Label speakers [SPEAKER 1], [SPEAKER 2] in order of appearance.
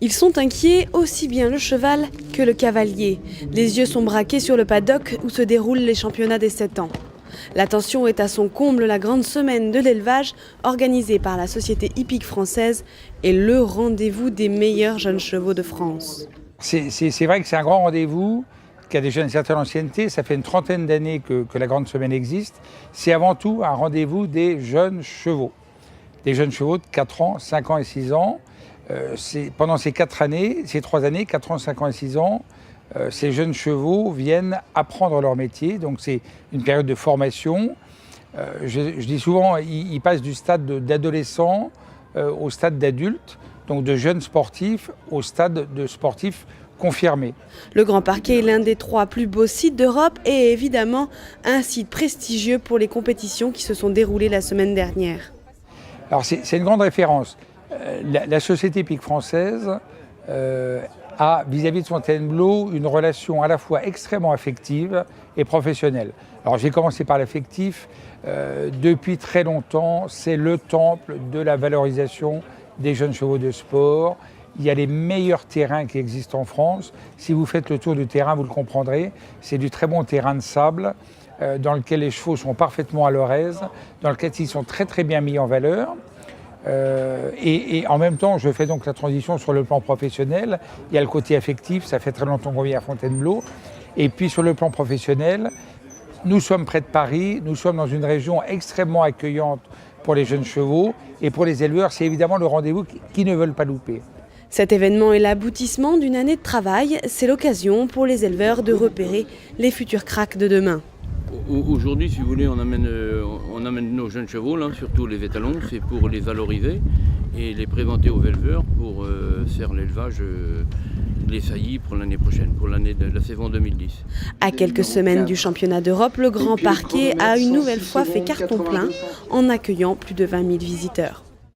[SPEAKER 1] Ils sont inquiets, aussi bien le cheval que le cavalier. Les yeux sont braqués sur le paddock où se déroulent les championnats des 7 ans. L'attention est à son comble, la grande semaine de l'élevage organisée par la Société hippique française est le rendez-vous des meilleurs jeunes chevaux de France.
[SPEAKER 2] C'est vrai que c'est un grand rendez-vous qui a déjà une certaine ancienneté. Ça fait une trentaine d'années que la grande semaine existe. C'est avant tout un rendez-vous des jeunes chevaux. Des jeunes chevaux de 4 ans, 5 ans et 6 ans. Pendant ces 3 années, 4 ans, 5 ans et 6 ans, ces jeunes chevaux viennent apprendre leur métier. Donc c'est une période de formation. Je dis souvent, ils passent du stade d'adolescent au stade d'adulte, donc de jeunes sportifs au stade de sportifs confirmés.
[SPEAKER 1] Le Grand Parquet est l'un des 3 plus beaux sites d'Europe et évidemment un site prestigieux pour les compétitions qui se sont déroulées la semaine dernière.
[SPEAKER 2] Alors c'est une grande référence. La Société hippique française a vis-à-vis de Fontainebleau une relation à la fois extrêmement affective et professionnelle. Alors j'ai commencé par l'affectif. Depuis très longtemps, c'est le temple de la valorisation des jeunes chevaux de sport. Il y a les meilleurs terrains qui existent en France. Si vous faites le tour du terrain, vous le comprendrez. C'est du très bon terrain de sable dans lequel les chevaux sont parfaitement à leur aise, dans lequel ils sont très très bien mis en valeur. Et en même temps, je fais donc la transition sur le plan professionnel. Il y a le côté affectif, ça fait très longtemps qu'on vit à Fontainebleau. Et puis sur le plan professionnel, nous sommes près de Paris, nous sommes dans une région extrêmement accueillante pour les jeunes chevaux. Et pour les éleveurs, c'est évidemment le rendez-vous qu'ils ne veulent pas louper.
[SPEAKER 1] Cet événement est l'aboutissement d'une année de travail. C'est l'occasion pour les éleveurs de repérer les futurs cracks de demain.
[SPEAKER 3] Aujourd'hui, si vous voulez, on amène nos jeunes chevaux, là, surtout les étalons, c'est pour les valoriser et les présenter aux éleveurs pour faire l'élevage des saillies pour l'année prochaine, pour l'année de la saison 2010.
[SPEAKER 1] À quelques semaines du championnat d'Europe, le Grand Parquet a une nouvelle fois fait carton plein en accueillant plus de 20 000 visiteurs.